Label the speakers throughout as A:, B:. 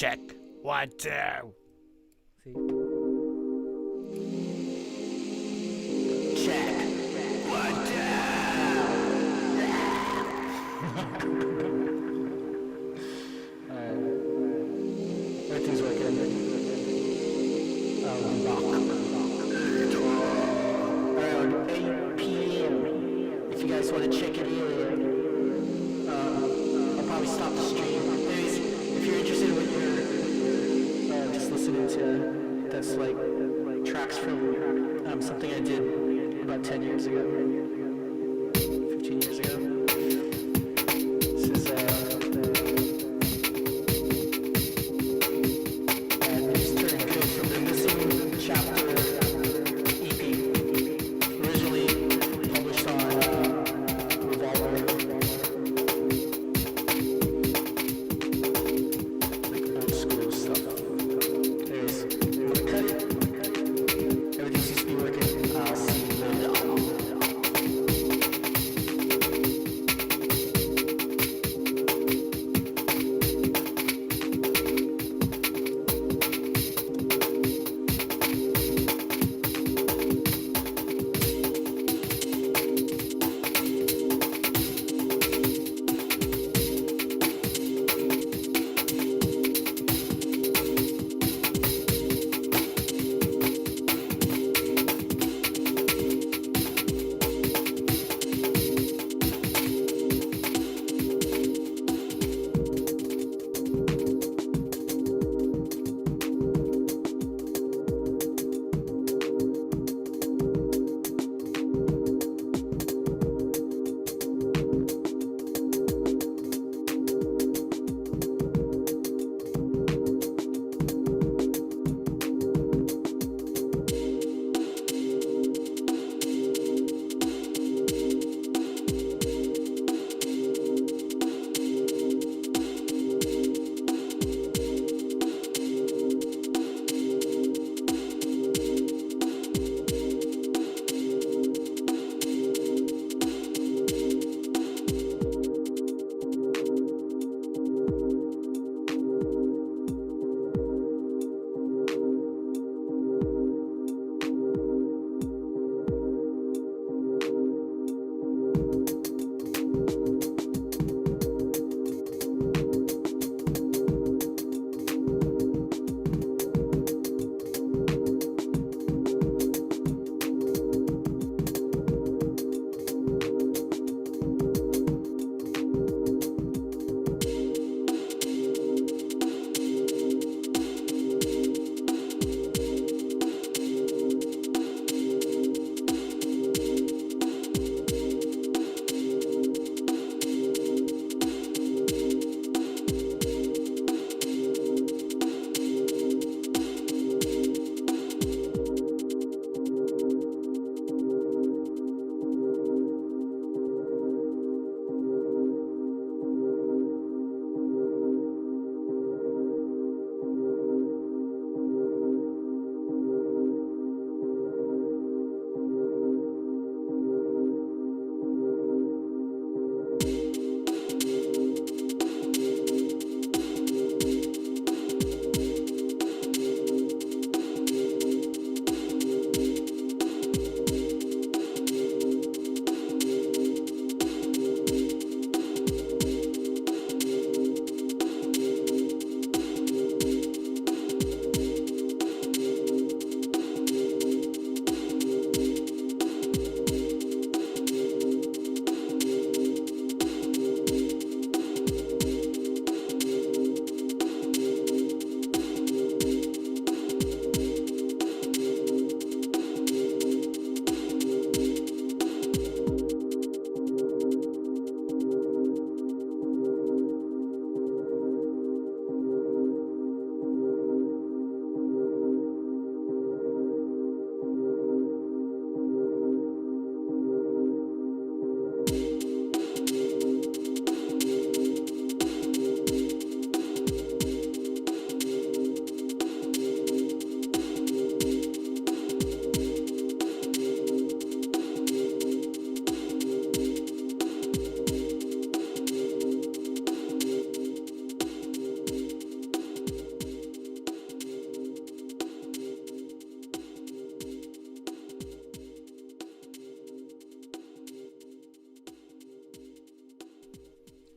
A: Check. 1, 2.
B: See?
A: Check. 1, 2.
B: Alright. Everything's working. Around 8 p.m. If you guys want to check it in, I'll probably stop the stream. Anyways, if you're interested in what you're just listening to, that's like tracks from something I did about 10 years ago, 15 years ago. This is Mr. Good from the Missing Chapter EP, originally published on Revolver, like old school stuff. Anyways, I'm gonna cut it. Everything seems to be working. I'll see you later.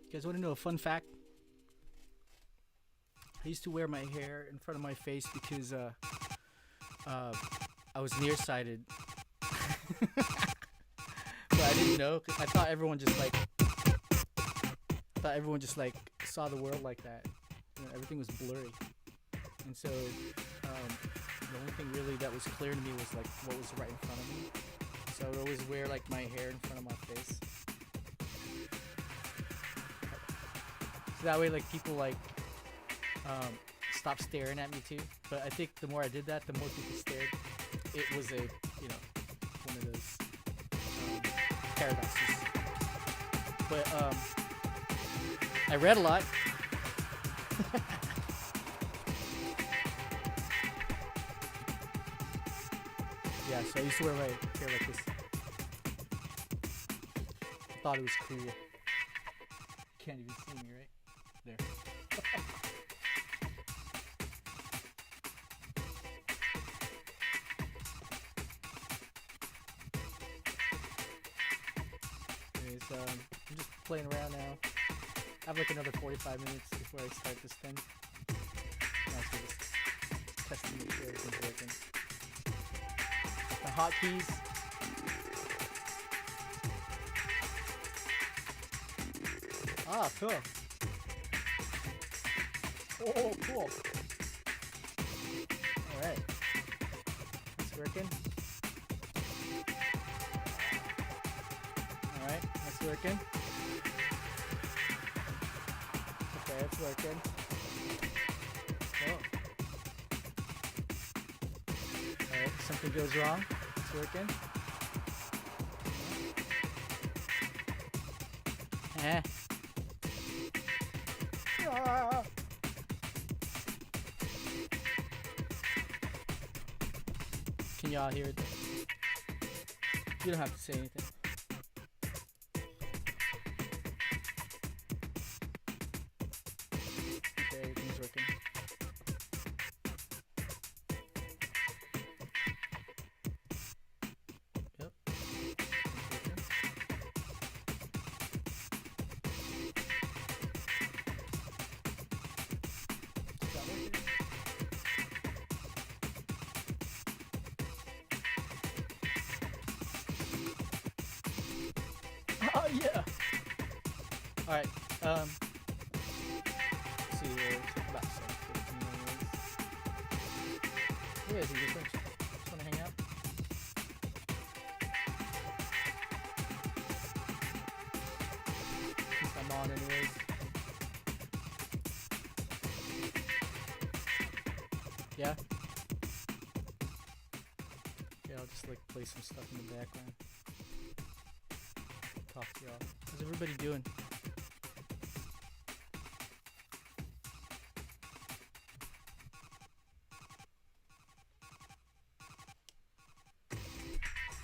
C: You guys want to know a fun fact? I used to wear my hair in front of my face because I was nearsighted. But I didn't know. 'Cause I thought everyone just like saw the world like that. You know, everything was blurry, and so the only thing really that was clear to me was like what was right in front of me. So I would always wear like my hair in front of my face. So that way, like people like stop staring at me too. But I think the more I did that, the more people stared. It was a, you know, one of those paradoxes. But I read a lot. Yeah, so I used to wear my hair like this. I thought it was cool. Can't even see me, right? There. Anyways, I'm just playing around now. I have like another 45 minutes before I start this thing. Now so just testing to make sure everything's working. The hotkeys. Ah, cool. Oh, cool. Alright. That's working. Alright, that's working. Okay, it's working. Oh. Alright, something goes wrong. It's working. Eh. Ah. Can y'all hear it? You don't have to say anything. Okay, everything's working. Yep. It's working. Oh yeah. All right. Let's see here. It's about 15 minutes. Yeah, is he just want to hang out? Since I'm on anyways. Yeah. Yeah, I'll just like play some stuff in the background. Talk to y'all. How's everybody doing?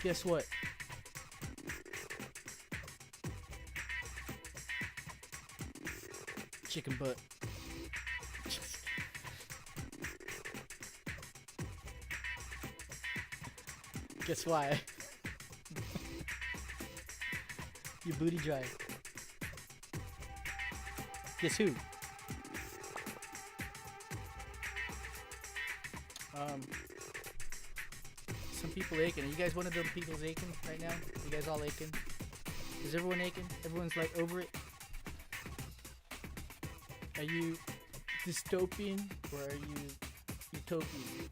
C: Guess what? Chicken butt. Guess why? Your booty dry. Guess who? Some people aching. Are you guys one of them people's aching right now? You guys all aching? Is everyone aching? Everyone's like over it? Are you dystopian or are you utopian?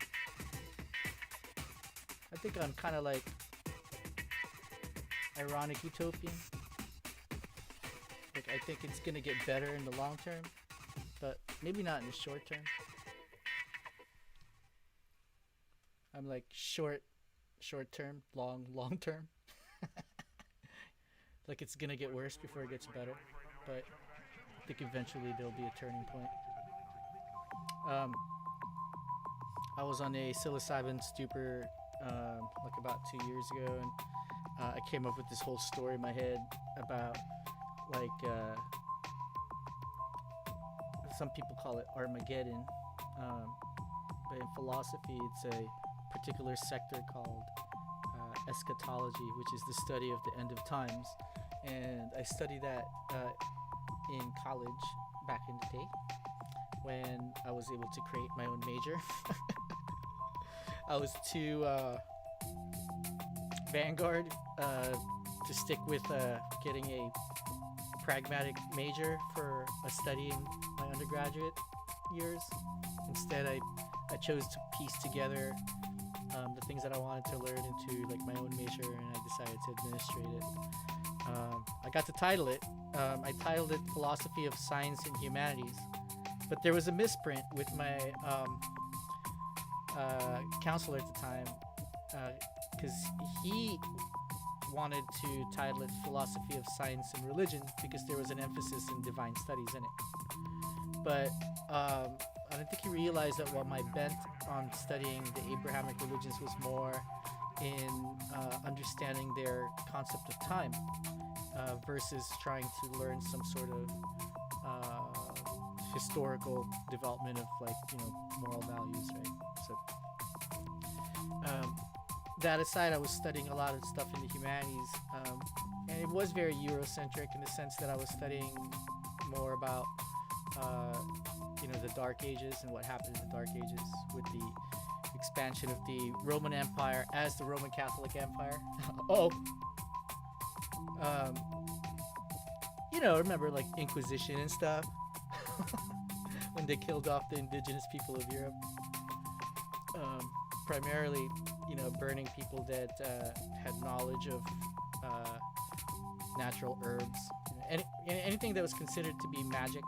C: I think I'm kind of like ironic utopian. Like I think it's gonna get better in the long term, but maybe not in the short term. I'm like short term, long term. Like it's gonna get worse before it gets better, but I think eventually there'll be a turning point. I was on a psilocybin stupor like about 2 years ago, and I came up with this whole story in my head about like some people call it Armageddon, but in philosophy it's a particular sector called eschatology, which is the study of the end of times, and I study that in college back in the day when I was able to create my own major. I was too vanguard to stick with getting a pragmatic major for a study in my undergraduate years. Instead, I chose to piece together the things that I wanted to learn into like my own major, and I decided to administrate it. I got to title it. I titled it Philosophy of Science and Humanities, but there was a misprint with my counselor at the time, because he wanted to title it Philosophy of Science and Religion because there was an emphasis in divine studies in it. But I don't think he realized that while my bent on studying the Abrahamic religions was more in understanding their concept of time versus trying to learn some sort of historical development of moral values, right? So that aside, I was studying a lot of stuff in the humanities, and it was very Eurocentric in the sense that I was studying more about the Dark Ages and what happened in the Dark Ages with the expansion of the Roman Empire as the Roman Catholic Empire. Remember like Inquisition and stuff when they killed off the indigenous people of Europe. Primarily, burning people that had knowledge of natural herbs, anything that was considered to be magic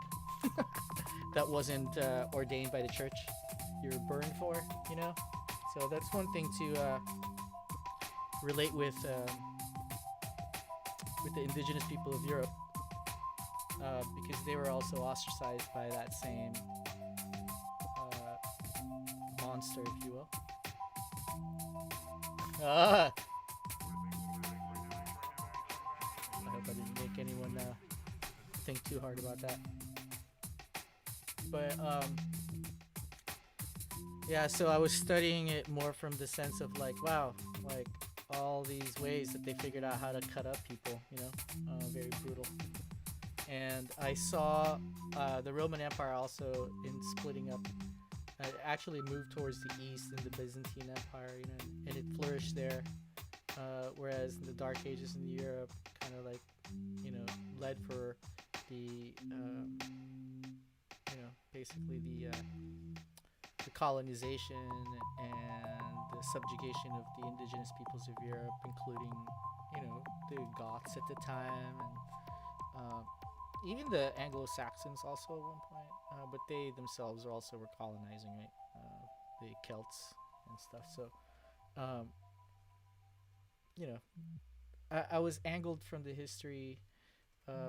C: that wasn't ordained by the church, you were burned for, So that's one thing to relate with the indigenous people of Europe, because they were also ostracized by that same monster, if you will. I hope I didn't make anyone think too hard about that. But yeah, so I was studying it more from the sense of like, wow, like all these ways that they figured out how to cut up people, very brutal. And I saw the Roman Empire also in splitting up. Actually moved towards the east in the Byzantine Empire, and it flourished there. Whereas in the Dark Ages in Europe, kind of like, led for the, basically the colonization and the subjugation of the indigenous peoples of Europe, including, the Goths at the time, and even the Anglo-Saxons also at one point, but they themselves also were colonizing, right? The Celts and stuff. So, I was angled from the history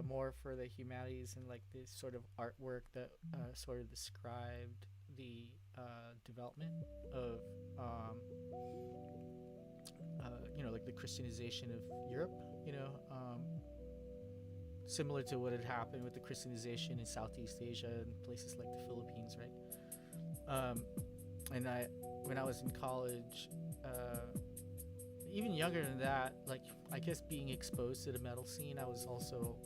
C: more for the humanities and like this sort of artwork that sort of described the development of, like the Christianization of Europe, similar to what had happened with the Christianization in Southeast Asia and places like the Philippines, right? And when I was in college, even younger than that, like I guess being exposed to the metal scene, I was also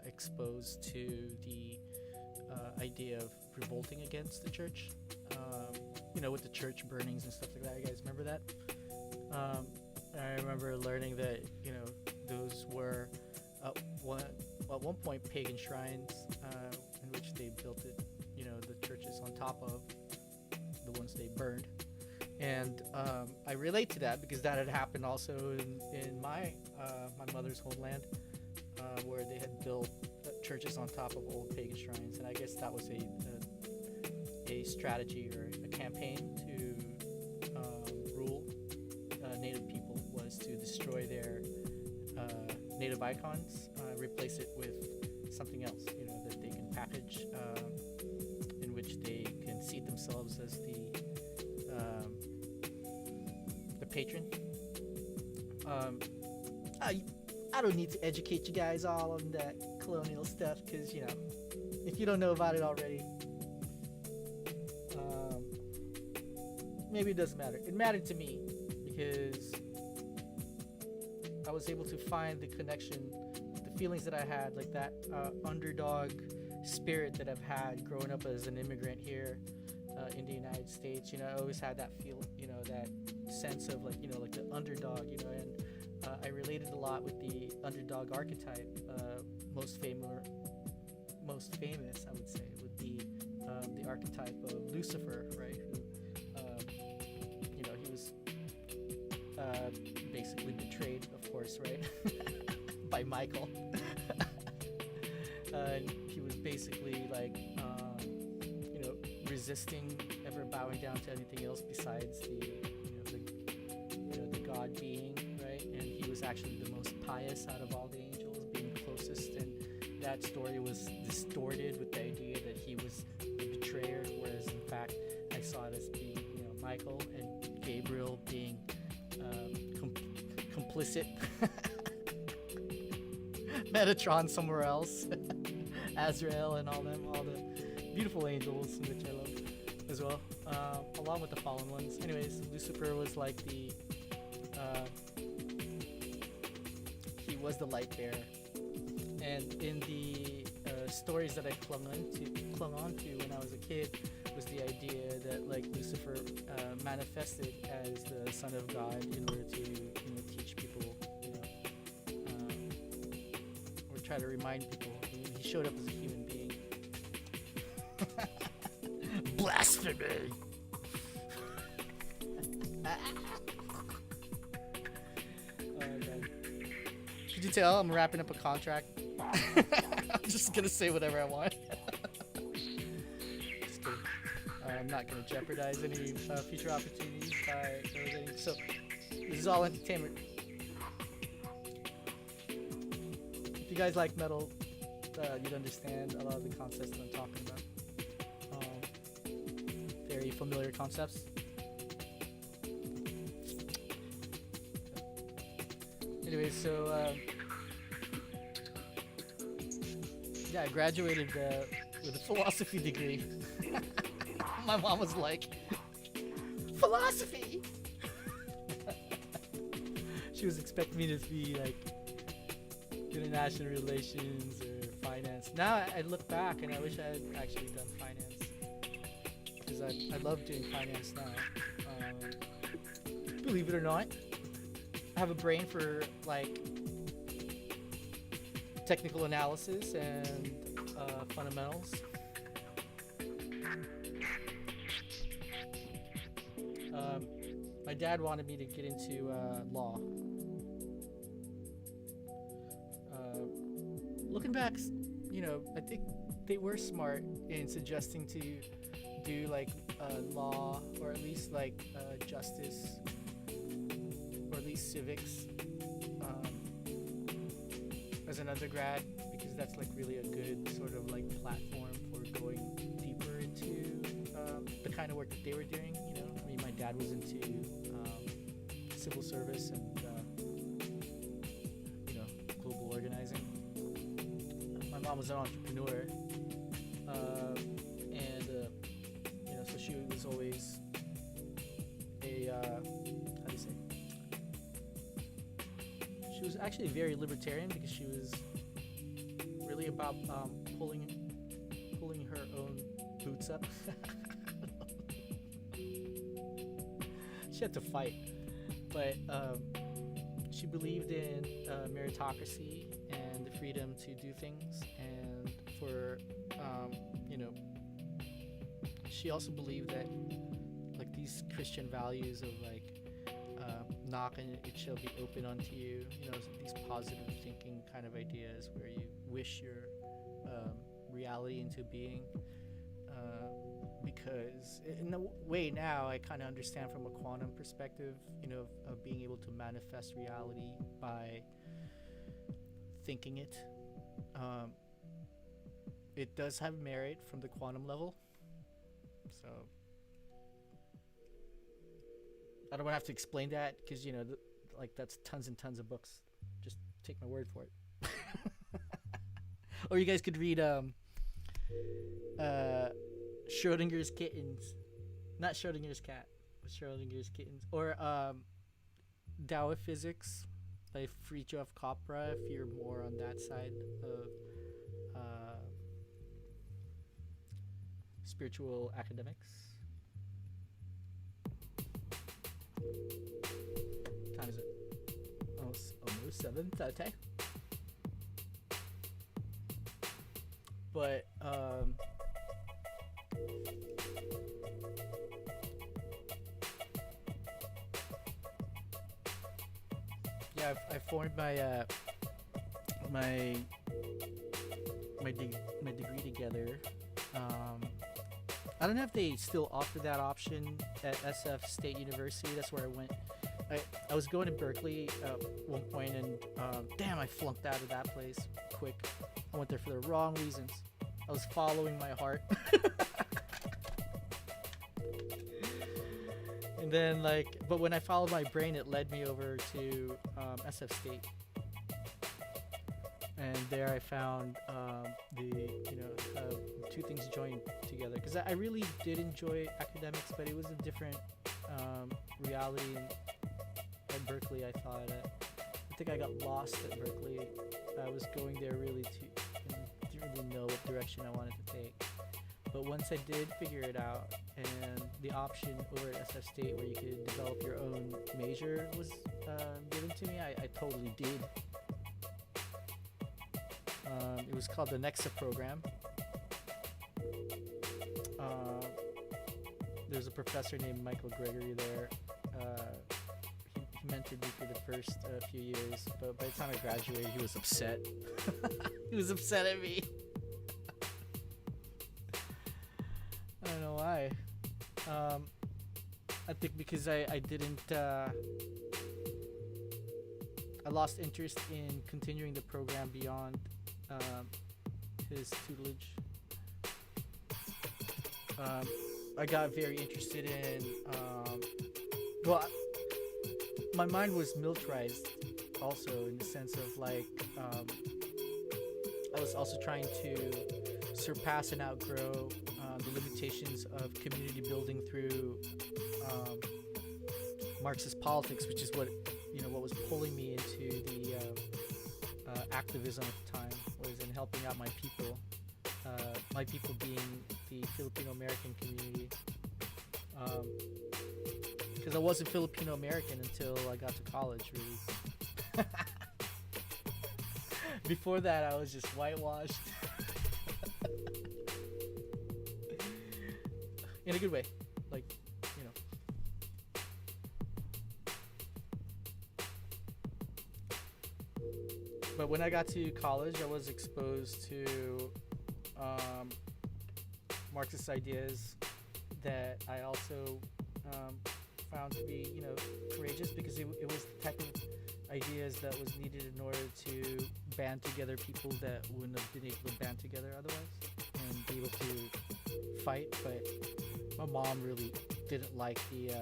C: exposed to the idea of revolting against the church. With the church burnings and stuff like that. You guys remember that? I remember learning that those were at one point pagan shrines in which they built it, the churches on top of the ones they burned. And I relate to that because that had happened also in my mother's homeland, where they had built churches on top of old pagan shrines. And I guess that was a strategy or a campaign to rule native people, was to destroy their native icons, replace it with something else, that they can package, in which they can seat themselves as the patron. I don't need to educate you guys all on that colonial stuff, because if you don't know about it already, maybe it doesn't matter. It mattered to me because I was able to find the connection, the feelings that I had, like that underdog spirit that I've had growing up as an immigrant here in the United States. You know, I always had that feel, you know, that sense of like, you know, like the underdog, you know, and I related a lot with the underdog archetype. Most famous, I would say, would be the archetype of Lucifer, right? Who, you know, he was basically betrayed, of course, right, by Michael. He was basically like, you know, resisting ever bowing down to anything else besides the God being, right? And he was actually the most pious out of all the angels, being closest. And that story was distorted with the idea that he was the betrayer, whereas in fact I saw it as being, you know, Michael and Gabriel being complicit. Metatron somewhere else. Azrael and all the beautiful angels, which I love as well, along with the fallen ones. Anyways, Lucifer was like he was the light bearer, and in the stories that I clung on to when I was a kid was the idea that like Lucifer manifested as the Son of God in order to, you know, teach people, you know, or try to remind people. He showed up as a human being.
A: Blasphemy!
C: Could you tell I'm wrapping up a contract? I'm just gonna say whatever I want. Just kidding. I'm not gonna jeopardize any future opportunities by everything. So this is all entertainment. If you guys like metal, you'd understand a lot of the concepts that I'm talking about. Very familiar concepts. Anyway, so yeah, I graduated with a philosophy degree. My mom was like, philosophy? She was expecting me to be like international relations or finance. Now I look back and I wish I had actually done finance, because I love doing finance now. Believe it or not, I have a brain for like technical analysis and fundamentals. My dad wanted me to get into law. Looking back, you know, I think they were smart in suggesting to do like law, or at least like justice, or at least civics as an undergrad, because that's like really a good sort of like platform for going deeper into the kind of work that they were doing. You know, I mean, my dad was into civil service and you know, global organizing. My mom was an entrepreneur, and you know, so she was always a how do you say? She was actually very libertarian, because she was really about pulling her own boots up. She had to fight, but she believed in meritocracy and the freedom to do things, and for you know, she also believed that like these Christian values of like knock and it shall be open unto you, you know, these positive thinking kind of ideas where you wish your reality into being, because in a way now I kind of understand from a quantum perspective, you know, of being able to manifest reality by thinking it. It does have merit from the quantum level, so I don't want to have to explain that, because you know, like that's tons and tons of books. Just take my word for it. Or you guys could read Schrodinger's Kittens, not Schrodinger's cat, but Schrodinger's Kittens, or Tao of Physics, by Fritjof Capra if you're more on that side of spiritual academics. What time is it? Almost 7:30. But yeah, I formed my my degree together. I don't know if they still offer that option at SF State University. That's where I went. I was going to Berkeley at one point, and damn, I flunked out of that place quick. I went there for the wrong reasons. I was following my heart. And then, but when I followed my brain, it led me over to SF State. And there I found two things joined together. Because I really did enjoy academics, but it was a different reality at Berkeley, I thought. I think I got lost at Berkeley. I was going there really didn't really know what direction I wanted to take. But once I did figure it out, and the option over at SF State where you could develop your own major was given to me, I totally did. It was called the Nexa program. There's a professor named Michael Gregory there. He mentored me for the first few years, but by the time I graduated, he was upset. He was upset at me. I don't know why. I think because I didn't. I lost interest in continuing the program beyond his tutelage. I got very interested in. My mind was militarized, also in the sense of I was also trying to surpass and outgrow the limitations of community building through Marxist politics, which is what was pulling me into the activism at the time, was in helping out my people being the Filipino American community, because I wasn't Filipino American until I got to college, really. Before that, I was just whitewashed. In a good way, But when I got to college, I was exposed to Marxist ideas that I also found to be, courageous, because it was the type of ideas that was needed in order to band together people that wouldn't have been able to band together otherwise and be able to fight. But my mom really didn't like the,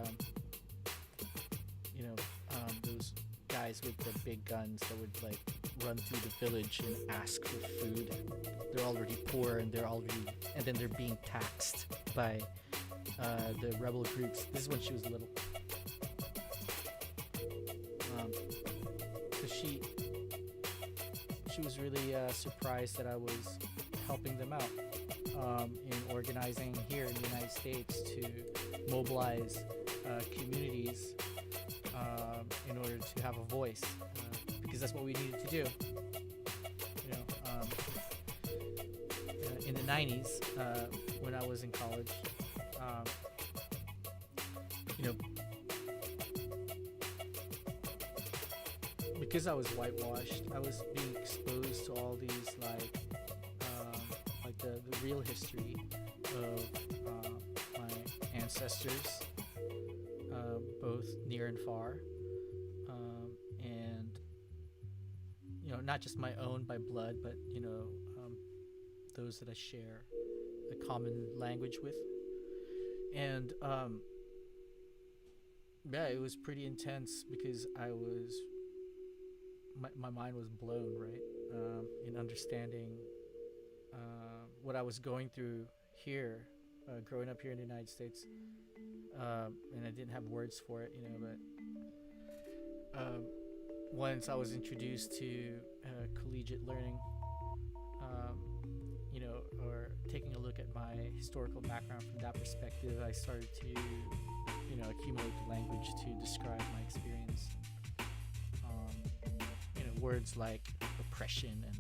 C: those guys with the big guns that would run through the village and ask for food. They're already poor, and then they're being taxed by the rebel groups. This is when she was little. So she was really surprised that I was helping them out in organizing here in the United States to mobilize communities in order to have a voice, because that's what we needed to do. In the 90s, when I was in college, because I was whitewashed, I was being exposed to all these the real history of my ancestors, both near and far, and not just my own by blood, but those that I share a common language with. And it was pretty intense, because my mind was blown, right, in understanding what I was going through here, growing up here in the United States, and I didn't have words for it, but once I was introduced to collegiate learning, you know, or taking a look at my historical background from that perspective, I started to, you know, accumulate the language to describe my experience. You know, words like oppression and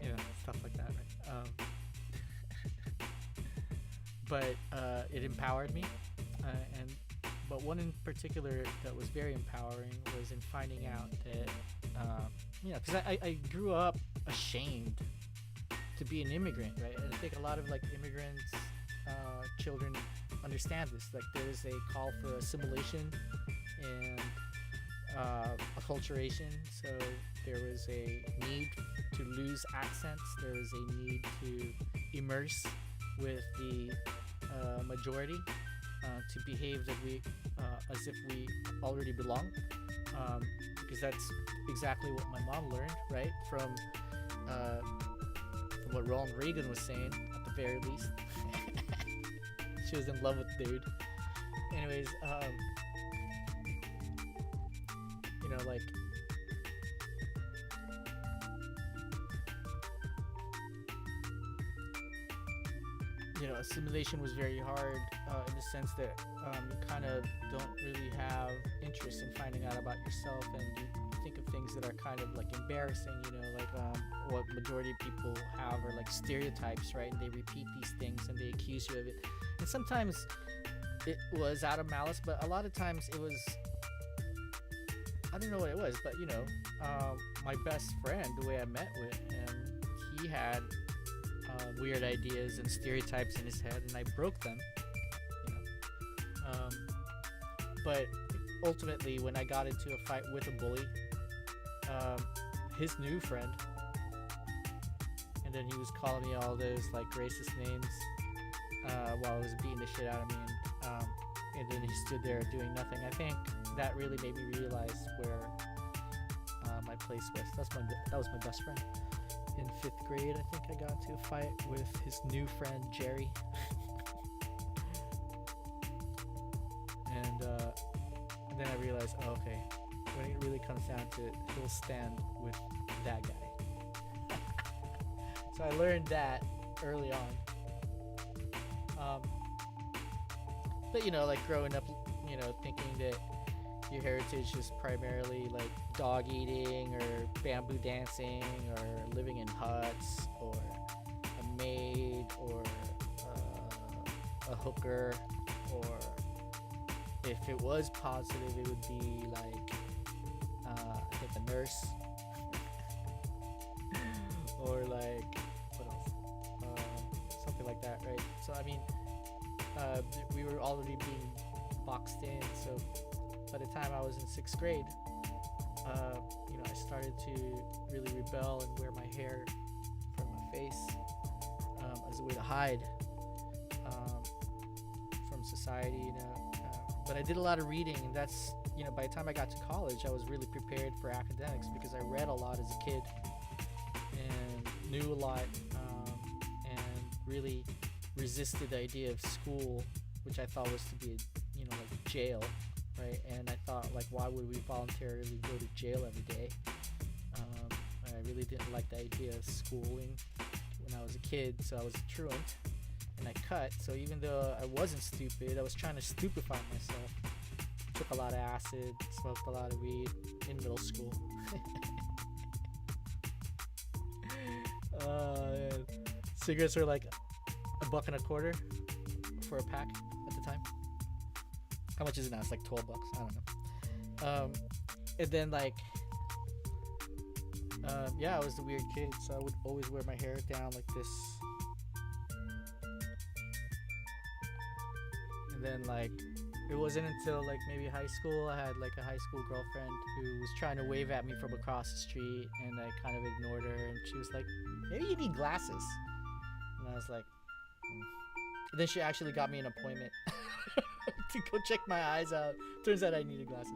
C: you know, stuff like that, right? But it empowered me, but one in particular that was very empowering was in finding out that you know, because I grew up ashamed to be an immigrant, right? And I think a lot of like immigrants children understand this. Like there is a call for assimilation and acculturation, so there was a need to lose accents, there was a need to immerse with the majority, to behave that we as if we already belong, because that's exactly what my mom learned, right, from what Ronald Reagan was saying at the very least. She was in love with the dude. Anyways, you know, like you know, assimilation was very hard in the sense that you kind of don't really have interest in finding out about yourself, and you think of things that are kind of like embarrassing, you know, like what majority of people have are like stereotypes, right? And they repeat these things and they accuse you of it. And sometimes it was out of malice, but a lot of times it was, I don't know what it was, but you know, my best friend, the way I met with him, he had weird ideas and stereotypes in his head, and I broke them, you know. But ultimately, when I got into a fight with a bully, his new friend, and then he was calling me all those like racist names while I was beating the shit out of me, and then he stood there doing nothing. I think that really made me realize where my place was. That was my best friend. In 5th grade, I think I got into a fight with his new friend Jerry, and then I realized, oh, okay, when it really comes down to it, he'll stand with that guy. So I learned that early on. But you know, like growing up, you know, thinking that your heritage is primarily like dog eating or bamboo dancing or living in huts or a maid or a hooker, or if it was positive it would be like I think a nurse or like what else, something like that, right? So I mean, we were already being boxed in, so by the time I was in 6th grade, you know, I started to really rebel and wear my hair from my face as a way to hide from society, you know. But I did a lot of reading, and that's, you know, by the time I got to college, I was really prepared for academics because I read a lot as a kid and knew a lot, and really resisted the idea of school, which I thought was to be, you know, like jail. Right, and I thought, like, why would we voluntarily go to jail every day? I really didn't like the idea of schooling when I was a kid, so I was a truant, and I cut. So even though I wasn't stupid, I was trying to stupefy myself. Took a lot of acid, smoked a lot of weed in middle school. Cigarettes were like $1.25 for a pack at the time. How much is it now? It's like $12. I don't know. And then like, yeah, I was the weird kid, so I would always wear my hair down like this. And then like, it wasn't until like maybe high school, I had like a high school girlfriend who was trying to wave at me from across the street, and I kind of ignored her, and she was like, maybe you need glasses. And I was like, And then she actually got me an appointment to go check my eyes out. Turns out I needed glasses.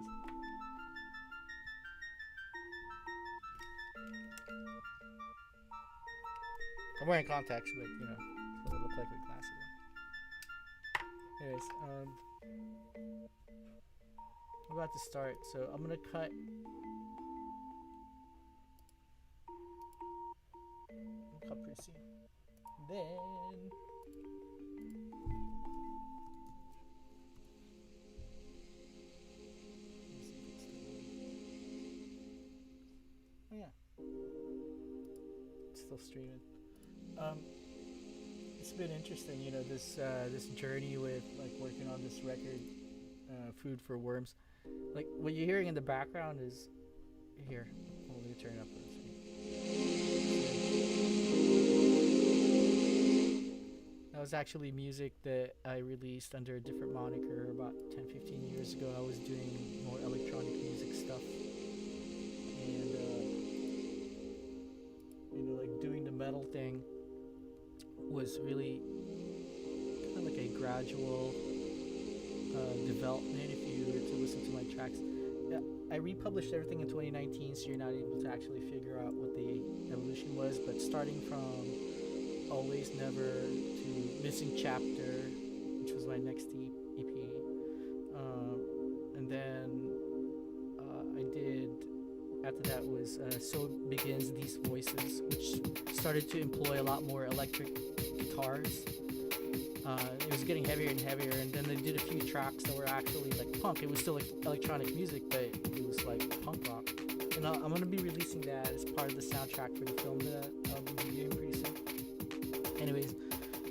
C: I'm wearing contacts, but you know, so they look like with glasses. Anyways, what about to start, so I'm gonna cut. I'll cut pretty soon. Then. Oh yeah, it's still streaming. It's been interesting, you know, this journey with like working on this record, Food for Worms. Like what you're hearing in the background is here. Let me turn it up. That was actually music that I released under a different moniker about 10-15 years ago. I was doing more electronic music stuff, and you know, like doing the metal thing was really kind of like a gradual development. If you were to listen to my tracks, I republished everything in 2019, so you're not able to actually figure out what the evolution was. But starting from Always Never to Missing Chapter, which was my next EP, and then I did, after that was So Begins These Voices, which started to employ a lot more electric guitars. It was getting heavier and heavier, and then they did a few tracks that were actually like punk. It was still like electronic music, but it was like punk rock. And I'm gonna be releasing that as part of the soundtrack for the film that I'll be reviewing pretty soon. Anyways,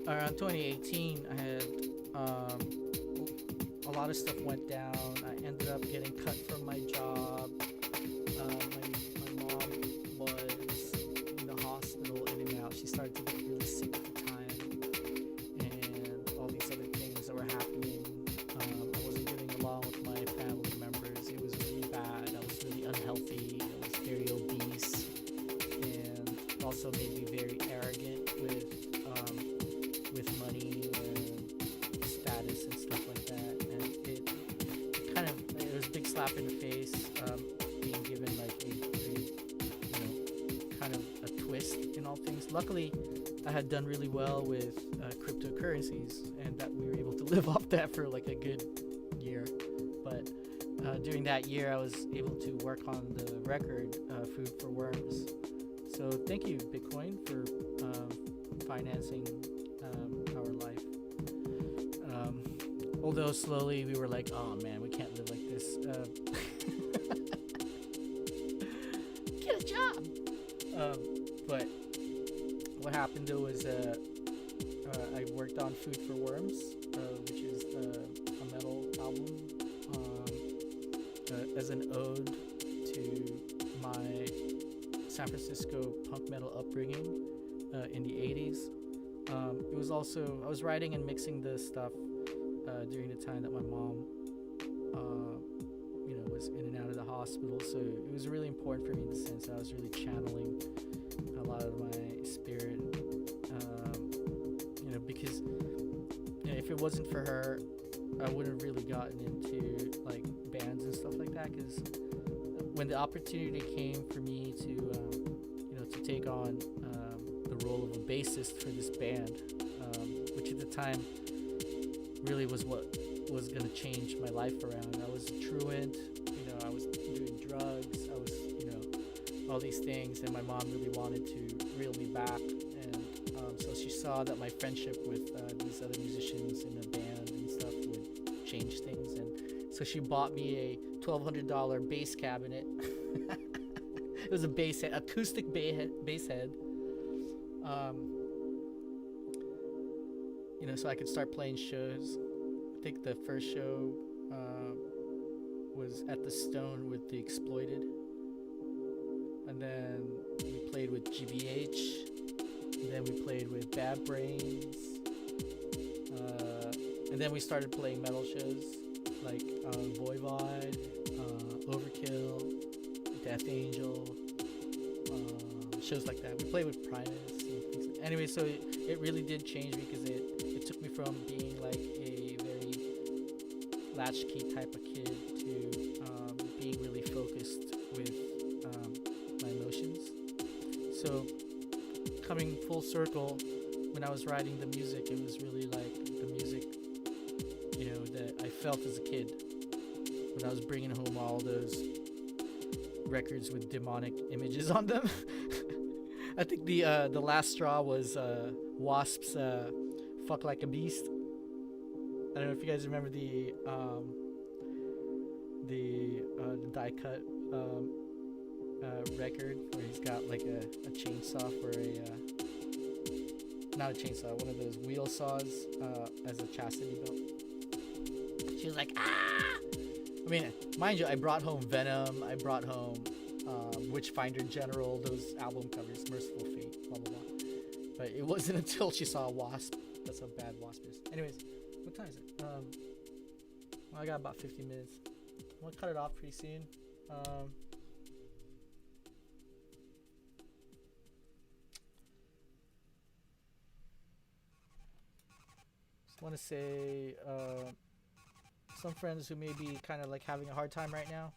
C: around 2018, I had a lot of stuff went down. I ended up getting cut from my job. My mom was in the hospital in and out. She started to get really sick at the time, and all these other things that were happening. I wasn't getting along with my family members. It was really bad. I was really unhealthy. I was very obese, and also made me very arrogant with money and status and stuff like that. And it was a big slap in the face, being given like a kind of a twist in all things. Luckily, I had done really well with cryptocurrencies, and that we were able to live off that for like a good year. But during that year, I was able to work on the record, Food for Worms. So thank you, Bitcoin, for financing our life. Although slowly we were like, oh man, we can't live like this. Get a job. But what happened though was I worked on Food for Worms, which is a metal album, as an ode to my San Francisco punk metal upbringing in the 80s. It was also, I was writing and mixing this stuff during the time that my mom was in and out of the hospital, so it was really important for me in the sense that I was really channeling a lot of my spirit, because if it wasn't for her, I wouldn't have really gotten into like bands and stuff like that, because when the opportunity came for me to take on the role of a bassist for this band, which at the time really was what was going to change my life around. I was a truant, I was doing drugs, I was, all these things, and my mom really wanted to reel me back, and so she saw that my friendship with these other musicians in the band and stuff would change things, and so she bought me a $1,200 bass cabinet. It was a bass head, acoustic bass head, so I could start playing shows. I think the first show was at the Stone with The Exploited, and then we played with GBH, and then we played with Bad Brains, and then we started playing metal shows like Voivod, Overkill, Death Angel, shows like that. We played with Primus and things. Anyway, so it really did change me, because it took me from being like a very latchkey type of kid to being really focused with my emotions. So coming full circle, when I was writing the music, it was really like the music, that I felt as a kid. when I was bringing home all those records with demonic images on them. I think the last straw was Wasp's "Fuck Like a Beast." I don't know if you guys remember the die cut record where he's got like a chainsaw for a not a chainsaw, one of those wheel saws as a chastity belt. She was like, ah! I mean, mind you, I brought home Venom, I brought home Witchfinder General, those album covers, Merciful Fate, blah blah blah. But it wasn't until she saw a Wasp. That's how bad Wasp is. Anyways, what time is it? Well, I got about 50 minutes. I'm gonna cut it off pretty soon. Just want to say, some friends who may be kind of like having a hard time right now.